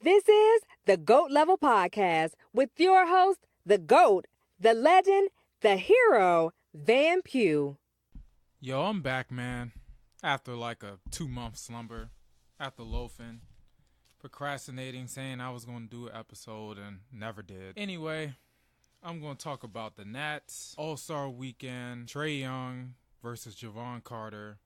This is the GOAT Level Podcast with your host, the GOAT, the legend, the hero, Van Pugh. Yo, I'm back, man. After like a 2-month slumber, after loafing, procrastinating, saying I was going to do an episode and never did. Anyway, I'm going to talk about the Nats, All-Star Weekend, Trae Young versus Jevon Carter,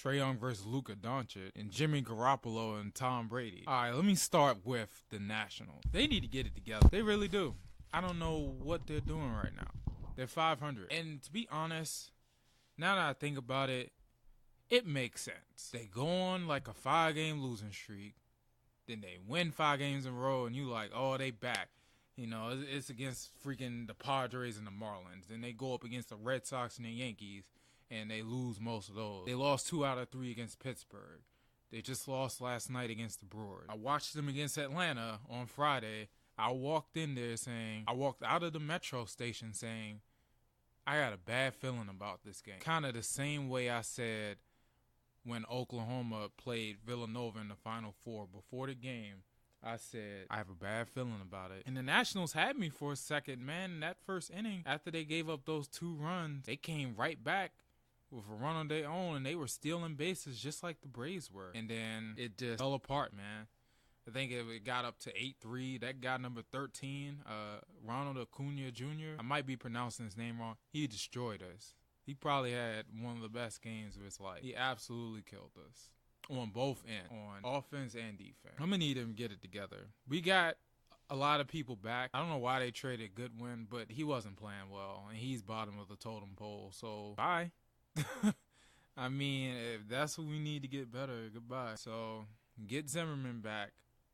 Trae Young versus Luka Doncic, and Jimmy Garoppolo and Tom Brady. All right, let me start with the Nationals. They need to get it together. They really do. I don't know what they're doing right now. They're 500. And to be honest, now that I think about it, it makes sense. They go on like a 5-game losing streak. Then they win 5 games in a row, and you like, oh, they back. You know, it's against freaking the Padres and the Marlins. Then they go up against the Red Sox and the Yankees, and they lose most of those. They lost 2 out of 3 against Pittsburgh. They just lost last night against the Brewers. I watched them against Atlanta on Friday. I walked out of the Metro station saying, I got a bad feeling about this game. Kind of the same way I said when Oklahoma played Villanova in the Final Four. Before the game, I said, I have a bad feeling about it. And the Nationals had me for a second, man. In that first inning, after they gave up those 2 runs, they came right back with a run on their own, and they were stealing bases just like the Braves were. And then it just fell apart, man. I think it got up to 8-3. That guy number 13, Ronald Acuna Jr., I might be pronouncing his name wrong. He destroyed us. He probably had one of the best games of his life. He absolutely killed us on both ends, on offense and defense. I'm going to need him to get it together. We got a lot of people back. I don't know why they traded Goodwin, but he wasn't playing well, and he's bottom of the totem pole. So, bye. I mean, if that's what we need to get better, goodbye. So, get Zimmerman back.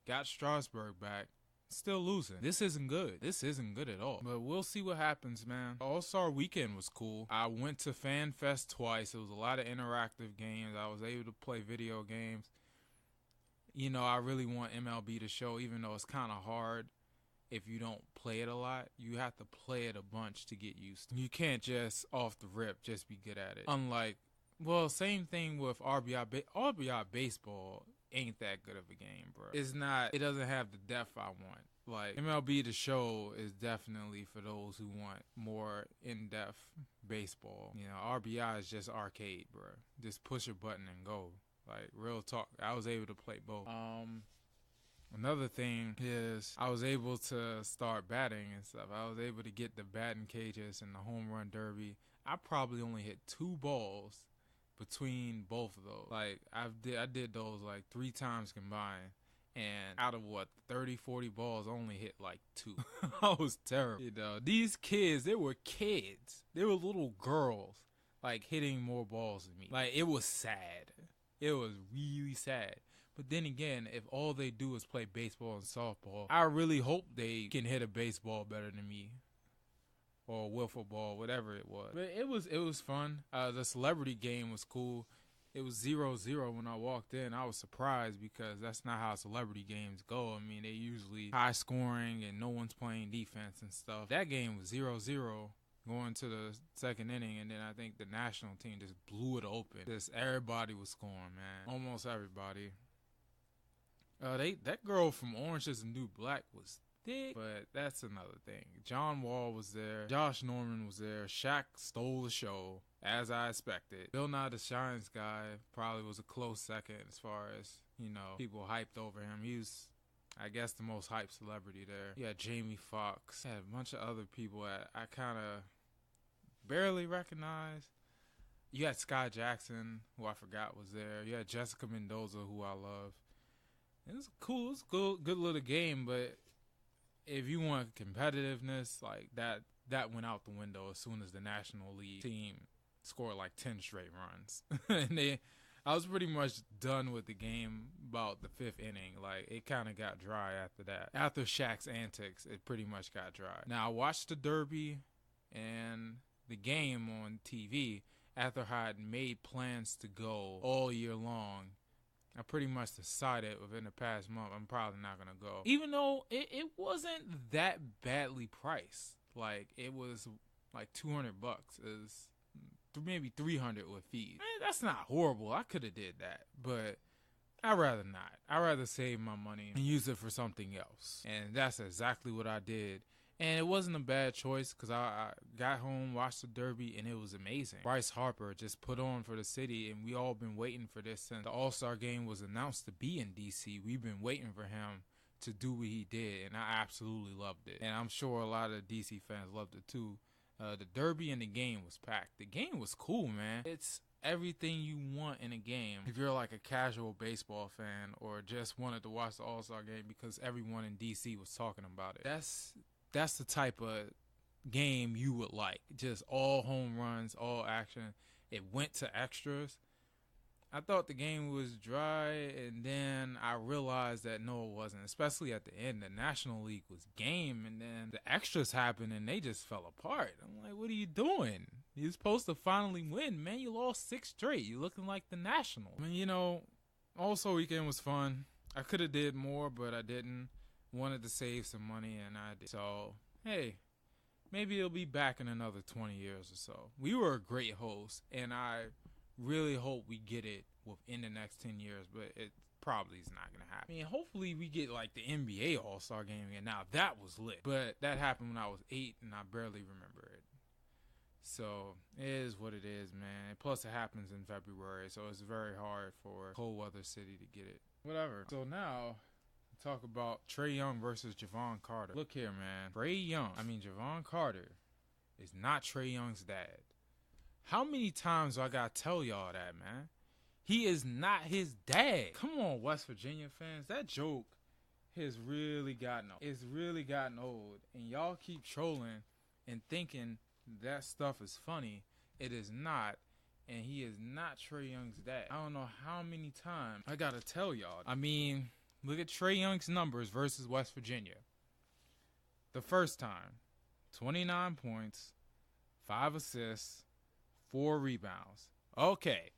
Got Strasburg back. Still losing. This isn't good. This isn't good at all. But we'll see what happens, man. All-Star Weekend was cool. I went to Fan Fest twice. It was a lot of interactive games. I was able to play video games. You know, I really want MLB to show, even though it's kind of hard if you don't play it a lot. You have to play it a bunch to get used to. You can't just, off the rip, just be good at it. Unlike, well, same thing with RBI baseball. Ain't that good of a game, bro. It doesn't have the depth I want. Like, MLB The Show is definitely for those who want more in-depth baseball. You know, RBI is just arcade, bro. Just push a button and go. Like, real talk. I was able to play both. Another thing is I was able to start batting and stuff. I was able to get the batting cages and the home run derby. I probably only hit 2 balls between both of those. Like, I did those like 3 times combined, and out of 30-40 balls, I only hit like 2. I was terrible. You know, these kids, they were kids. They were little girls, like, hitting more balls than me. Like, it was sad. It was really sad. But then again, if all they do is play baseball and softball, I really hope they can hit a baseball better than me. Or wiffle ball, whatever it was. But it was fun. The celebrity game was cool. It was 0-0 when I walked in. I was surprised because that's not how celebrity games go. I mean, they usually high scoring and no one's playing defense and stuff. That game was 0-0 going to the second inning, and then I think the national team just blew it open. Just everybody was scoring, man. Almost everybody. That girl from Orange Is the New Black was thick, but that's another thing. John Wall was there. Josh Norman was there. Shaq stole the show, as I expected. Bill Nye the Science Guy probably was a close second as far as, you know, people hyped over him. He was, I guess, the most hyped celebrity there. You had Jamie Foxx. Had a bunch of other people that I kind of barely recognized. You had Sky Jackson, who I forgot was there. You had Jessica Mendoza, who I love. It was cool. It was a good little game, but if you want competitiveness, like that went out the window as soon as the National League team scored like 10 straight runs. And I was pretty much done with the game about the 5th inning. Like, it kind of got dry after that. After Shaq's antics, it pretty much got dry. Now, I watched the Derby and the game on TV after I had made plans to go all year long. I pretty much decided within the past month I'm probably not going to go. Even though it wasn't that badly priced. Like, it was like $200. Is maybe $300 with fees. Man, that's not horrible. I could have did that. But I'd rather not. I'd rather save my money and use it for something else. And that's exactly what I did. And it wasn't a bad choice because I got home, watched the Derby, and it was amazing. Bryce Harper just put on for the city, and we all been waiting for this since the All-Star game was announced to be in D.C. We've been waiting for him to do what he did, and I absolutely loved it. And I'm sure a lot of D.C. fans loved it too. The Derby and the game was packed. The game was cool, man. It's everything you want in a game. If you're like a casual baseball fan or just wanted to watch the All-Star game because everyone in D.C. was talking about it. That's the type of game you would like. Just all home runs, all action. It went to extras. I thought the game was dry, and then I realized that no, it wasn't. Especially at the end, the National League was game, and then the extras happened, and they just fell apart. I'm like, what are you doing? You're supposed to finally win, man. You lost 6 straight. You're looking like the National. I mean, All-Star weekend was fun. I could have did more, but I didn't. Wanted to save some money, and I did. So, hey, maybe it'll be back in another 20 years or so. We were a great host, and I really hope we get it within the next 10 years, but it probably is not going to happen. I mean, hopefully we get like the NBA All-Star game again. Now, that was lit, but that happened when I was 8, and I barely remember it. So, it is what it is, man. Plus, it happens in February, so it's very hard for a cold weather city to get it. Whatever. So now, talk about Trae Young versus Jevon Carter. Look here, man. Jevon Carter is not Trae Young's dad. How many times do I gotta tell y'all that, man? He is not his dad. Come on, West Virginia fans. That joke has really gotten old. It's really gotten old. And y'all keep trolling and thinking that stuff is funny. It is not. And he is not Trae Young's dad. I don't know how many times I gotta tell y'all. I mean, look at Trae Young's numbers versus West Virginia. The first time, 29 points, 5 assists, 4 rebounds. Okay.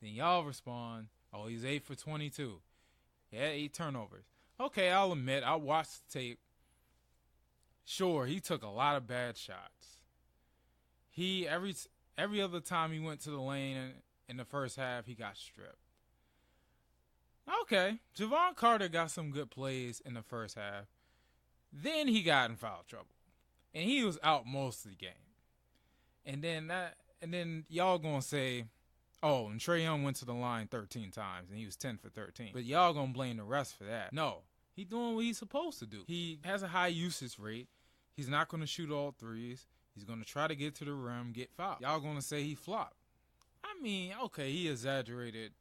Then y'all respond, oh, he's 8 for 22. Yeah, 8 turnovers. Okay, I'll admit, I watched the tape. Sure, he took a lot of bad shots. Every other time he went to the lane in the first half, he got stripped. Okay, Jevon Carter got some good plays in the first half. Then he got in foul trouble. And he was out most of the game. And then y'all gonna say, oh, and Trae Young went to the line 13 times and he was 10 for 13. But y'all gonna blame the rest for that. No, he's doing what he's supposed to do. He has a high usage rate. He's not gonna shoot all threes. He's gonna try to get to the rim, get fouled. Y'all gonna say he flopped. I mean, okay, he exaggerated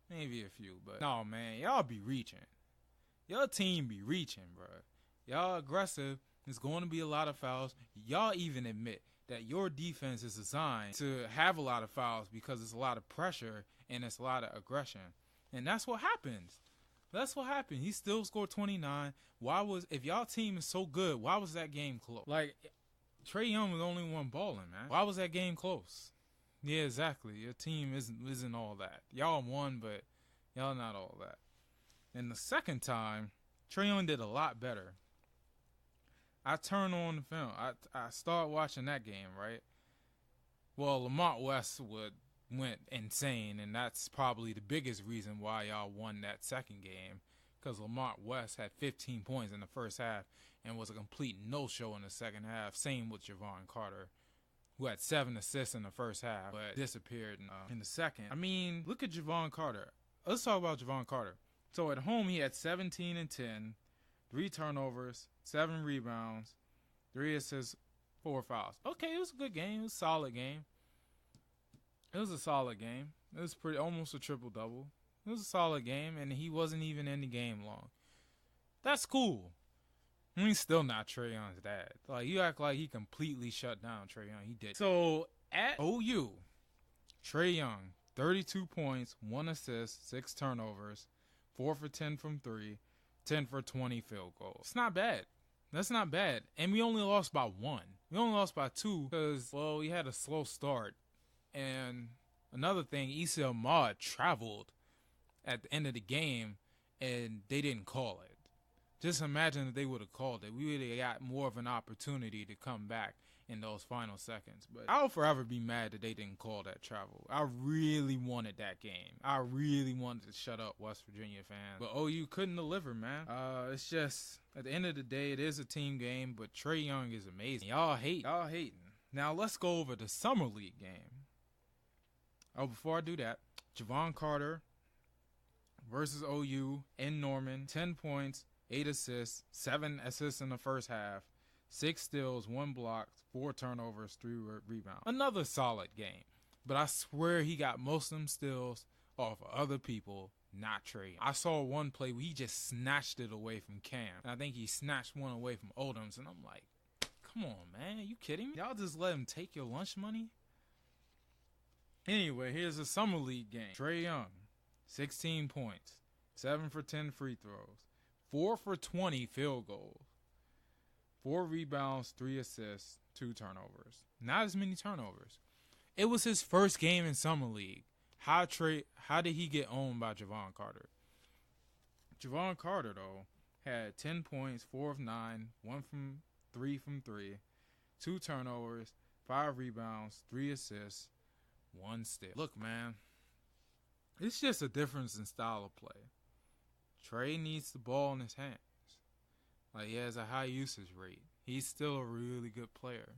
maybe a few, but no, man, y'all be reaching. Your team be reaching, bro. Y'all aggressive. There's going to be a lot of fouls. Y'all even admit that your defense is designed to have a lot of fouls because it's a lot of pressure and it's a lot of aggression. And that's what happens. That's what happened. He still scored 29. If y'all team is so good, why was that game close? Like, Trae Young was the only one balling, man. Why was that game close? Yeah, exactly. Your team isn't all that. Y'all won, but y'all not all that. And the second time, Trae Young did a lot better. I turned on the film. I started watching that game, right? Well, Lamont West went insane, and that's probably the biggest reason why y'all won that second game, because Lamont West had 15 points in the first half and was a complete no-show in the second half. Same with Jevon Carter, who had 7 assists in the first half, but disappeared in the second. I mean, look at Jevon Carter. Let's talk about Jevon Carter. So at home, he had 17 and 10, 3 turnovers, 7 rebounds, 3 assists, 4 fouls. Okay, it was a good game. It was a solid game. It was a solid game. It was almost a triple-double. It was a solid game, and he wasn't even in the game long. That's cool. He's still not Trae Young's dad. Like, you act like he completely shut down Trae Young. He did. So, at OU, Trae Young, 32 points, 1 assist, 6 turnovers, 4 for 10 from 3, 10 for 20 field goals. It's not bad. That's not bad. And we only lost by 1. We only lost by 2 because, well, we had a slow start. And another thing, Issa Ahmad traveled at the end of the game, and they didn't call it. Just imagine if they would have called it. We would have got more of an opportunity to come back in those final seconds. But I'll forever be mad that they didn't call that travel. I really wanted that game. I really wanted to shut up West Virginia fans. But OU couldn't deliver, man. It's just, at the end of the day, it is a team game, but Trae Young is amazing. Y'all hating. Now let's go over the Summer League game. Oh, before I do that, Jevon Carter versus OU in Norman. 10 points, 8 assists, 7 assists in the first half. 6 steals, 1 block, 4 turnovers, 3 rebounds. Another solid game. But I swear he got most of them steals off of other people, not Trae. I saw one play where he just snatched it away from Cam. And I think he snatched one away from Odoms. And I'm like, come on, man. Are you kidding me? Y'all just let him take your lunch money? Anyway, here's a Summer League game. Trae Young, 16 points, 7 for 10 free throws, 4 for 20 field goals. 4 rebounds, 3 assists, 2 turnovers. Not as many turnovers. It was his first game in Summer League. How did he get owned by Jevon Carter? Jevon Carter, though, had 10 points, 4 of 9, 3 from 3, 2 turnovers, 5 rebounds, 3 assists, 1 steal. Look, man, it's just a difference in style of play. Trae needs the ball in his hands. Like, he has a high usage rate. He's still a really good player.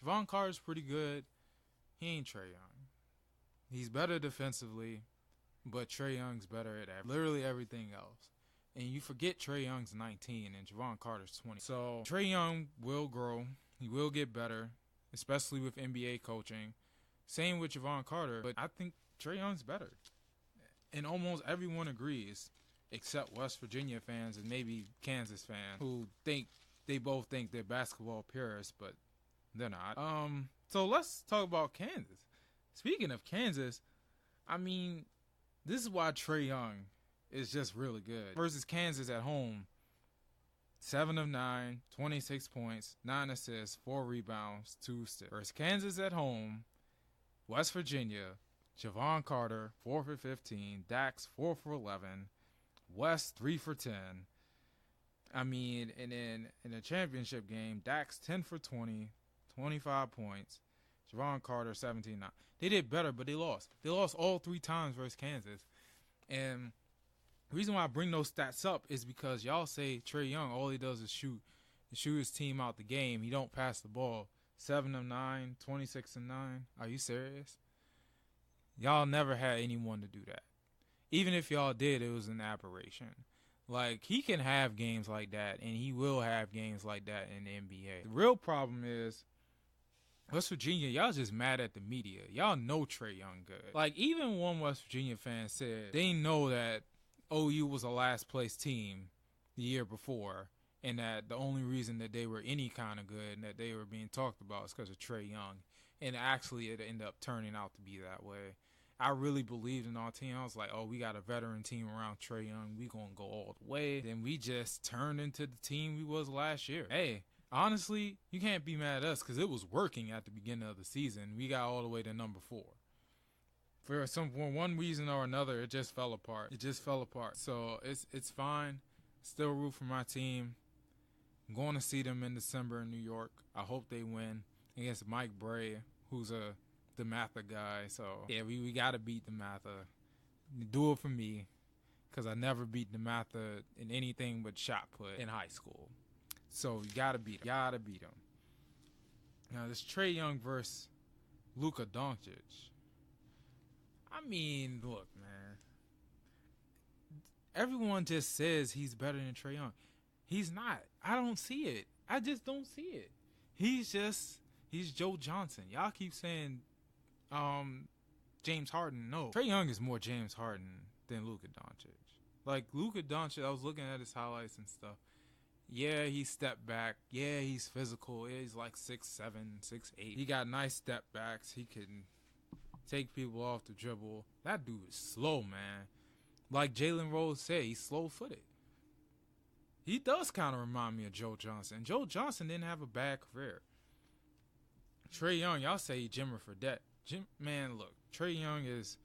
Jevon Carter's pretty good. He ain't Trae Young. He's better defensively, but Trae Young's better at literally everything else. And you forget Trae Young's 19 and Jevon Carter's 20. So Trae Young will grow. He will get better, especially with NBA coaching. Same with Jevon Carter, but I think Trae Young's better. And almost everyone agrees, except West Virginia fans and maybe Kansas fans, who both think they're basketball purists, but they're not. So let's talk about Kansas. Speaking of Kansas, I mean, this is why Trae Young is just really good. Versus Kansas at home, 7 of 9, 26 points, 9 assists, 4 rebounds, 2 steals. Versus Kansas at home, West Virginia, Jevon Carter, 4 for 15, Dax, 4 for 11, West, 3 for 10. I mean, and then in the championship game, Dax, 10 for 20, 25 points. Jevon Carter, 17-9. They did better, but they lost. They lost all 3 times versus Kansas. And the reason why I bring those stats up is because y'all say Trae Young, all he does is shoot his team out the game. He don't pass the ball. 7 of 9, 26 and 9. Are you serious? Y'all never had anyone to do that. Even if y'all did, it was an aberration. Like, he can have games like that, and he will have games like that in the NBA. The real problem is, West Virginia, y'all just mad at the media. Y'all know Trae Young good. Like, even one West Virginia fan said they know that OU was a last-place team the year before, and that the only reason that they were any kind of good and that they were being talked about is because of Trae Young. And actually, it ended up turning out to be that way. I really believed in our team. I was like, oh, we got a veteran team around Trae Young. We going to go all the way. Then we just turned into the team we was last year. Hey, honestly, you can't be mad at us because it was working at the beginning of the season. We got all the way to number 4. For one reason or another, it just fell apart. So it's fine. Still root for my team. I'm going to see them in December in New York. I hope they win against Mike Bray, who's a DeMatha guy. So, yeah, we got to beat DeMatha. Do it for me, because I never beat DeMatha in anything but shot put in high school. So, you got to beat him. Now, this Trae Young versus Luka Doncic. I mean, look, man. Everyone just says he's better than Trae Young. He's not. I don't see it. I just don't see it. He's Joe Johnson. Y'all keep saying James Harden. No. Trae Young is more James Harden than Luka Doncic. Like, Luka Doncic, I was looking at his highlights and stuff. Yeah, he stepped back. Yeah, he's physical. Yeah, he's like 6'7", 6'8". He got nice step backs. He can take people off the dribble. That dude is slow, man. Like Jalen Rose said, he's slow-footed. He does kind of remind me of Joe Johnson. Joe Johnson didn't have a bad career. Trae Young, y'all say Jimmer Fredette. Man, look, Trae Young is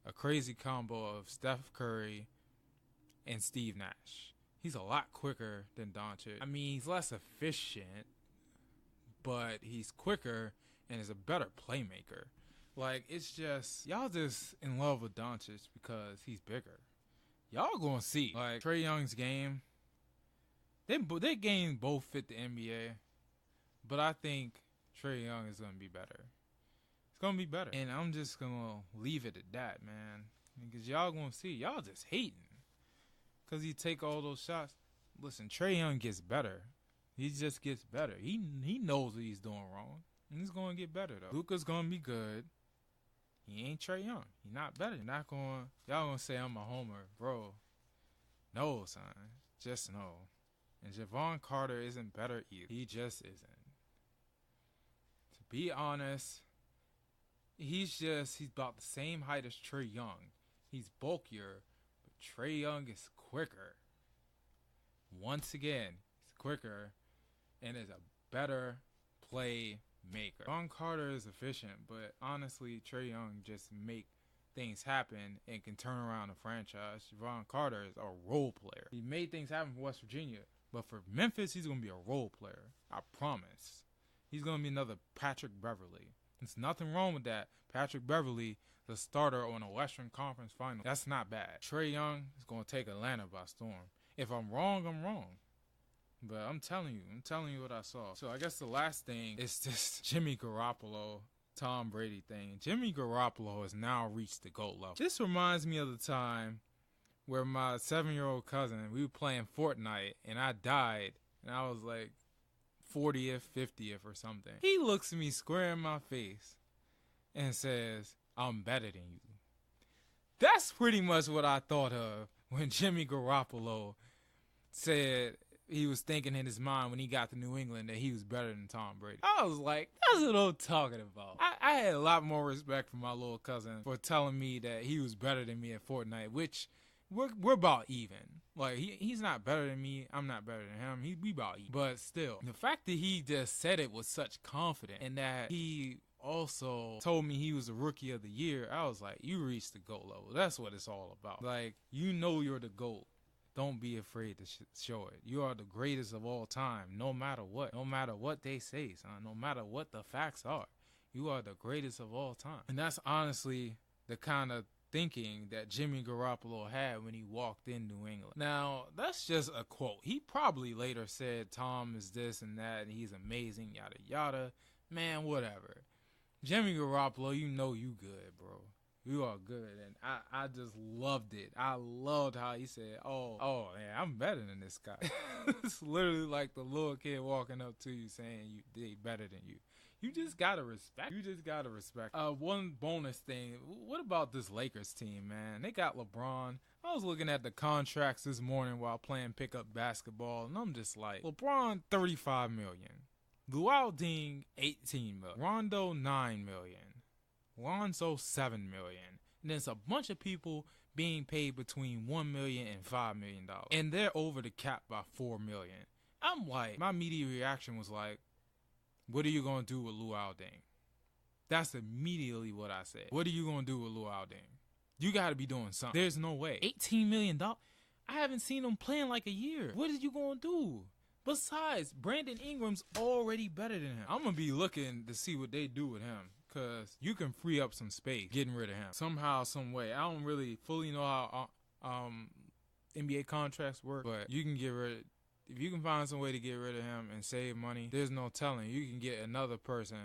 a crazy combo of Steph Curry and Steve Nash. He's a lot quicker than Doncic. I mean, he's less efficient, but he's quicker and is a better playmaker. Like, it's just, y'all just in love with Doncic because he's bigger. Y'all gonna see. Like, Trae Young's game, their game both fit the NBA, but I think Trae Young is gonna be better. It's gonna be better. And I'm just gonna leave it at that, man. Because y'all gonna see. Y'all just hating. Because he take all those shots. Listen, Trae Young gets better. He just gets better. He knows what he's doing wrong. And he's gonna get better, though. Luka's gonna be good. He ain't Trae Young. He not better. Y'all gonna say I'm a homer. Bro. No, son. Just no. And Jevon Carter isn't better either. He just isn't. To be honest, he's about the same height as Trae Young. He's bulkier, but Trae Young is quicker. Once again, he's quicker and is a better playmaker. Jevon Carter is efficient, but honestly, Trae Young just make things happen and can turn around a franchise. Jevon Carter is a role player. He made things happen for West Virginia, but for Memphis, he's going to be a role player. I promise. He's going to be another Patrick Beverley. There's nothing wrong with that. Patrick Beverley, the starter on a Western Conference final. That's not bad. Trae Young is going to take Atlanta by storm. If I'm wrong, I'm wrong. But I'm telling you what I saw. So I guess the last thing is this Jimmy Garoppolo, Tom Brady thing. Jimmy Garoppolo has now reached the GOAT level. This reminds me of the time where my 7-year-old cousin, we were playing Fortnite, and I died, and I was like 40th, 50th or something. He looks at me square in my face and says, I'm better than you. That's pretty much what I thought of when Jimmy Garoppolo said he was thinking in his mind when he got to New England that he was better than Tom Brady. I was like, that's what I'm talking about. I had a lot more respect for my little cousin for telling me that he was better than me at Fortnite, which we're about even. Like, he's not better than me. I'm not better than him. We about even. But still, the fact that he just said it with such confidence and that he also told me he was a rookie of the year, I was like, you reached the GOAT level. That's what it's all about. Like, you know you're the GOAT. Don't be afraid to show it. You are the greatest of all time, no matter what. No matter what they say, son. No matter what the facts are. You are the greatest of all time. And that's honestly the kind of thinking that Jimmy Garoppolo had when he walked in New England. Now, that's just a quote. He probably later said Tom is this and that, and he's amazing, yada, yada. Man, whatever. Jimmy Garoppolo, you know you good, bro. You are good, and I just loved it. I loved how he said, oh, man, I'm better than this guy. It's literally like the little kid walking up to you saying they better than you. You just gotta respect. One bonus thing, what about this Lakers team, man? They got LeBron. I was looking at the contracts this morning while playing pickup basketball, and I'm just like, LeBron, $35 million. Luol Deng, $18 million. Rondo, $9 million. Lonzo, $7 million. And there's a bunch of people being paid between $1 million and $5 million. And they're over the cap by $4 million. I'm like, my immediate reaction was like, what are you going to do with Luol Deng? That's immediately what I said. What are you going to do with Luol Deng? You got to be doing something. There's no way. $18 million? I haven't seen him play in like a year. What are you going to do? Besides, Brandon Ingram's already better than him. I'm going to be looking to see what they do with him. Because you can free up some space getting rid of him. Somehow, some way. I don't really fully know how NBA contracts work. But you can get rid of, if you can find some way to get rid of him and save money, there's no telling. You can get another person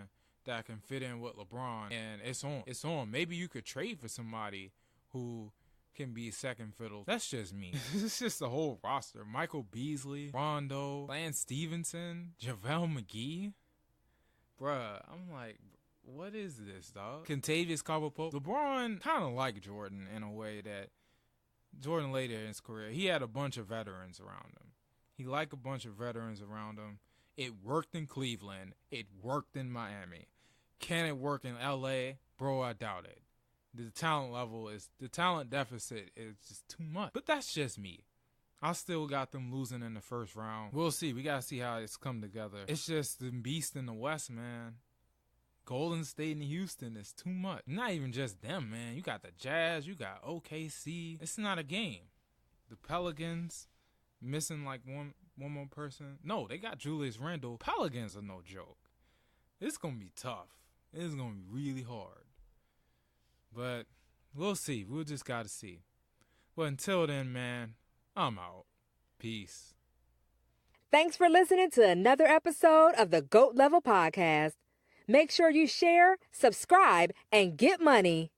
that can fit in with LeBron. And it's on. It's on. Maybe you could trade for somebody who can be second fiddle. That's just me. It's just the whole roster. Michael Beasley, Rondo, Lance Stevenson, JaVale McGee. Bruh, I'm like, what is this, dog? Kentavious Caldwell-Pope. LeBron kind of like Jordan in a way that Jordan later in his career, he had a bunch of veterans around him. He liked a bunch of veterans around him. It worked in Cleveland. It worked in Miami. Can it work in L.A.? Bro, I doubt it. The talent deficit is just too much. But that's just me. I still got them losing in the first round. We'll see. We got to see how it's come together. It's just the beast in the West, man. Golden State and Houston is too much. Not even just them, man. You got the Jazz. You got OKC. It's not a game. The Pelicans missing like one more person. No, they got Julius Randle. Pelicans are no joke. It's going to be tough. It's going to be really hard. But we'll see. We'll just got to see. But until then, man, I'm out. Peace. Thanks for listening to another episode of the GOAT Level Podcast. Make sure you share, subscribe, and get money.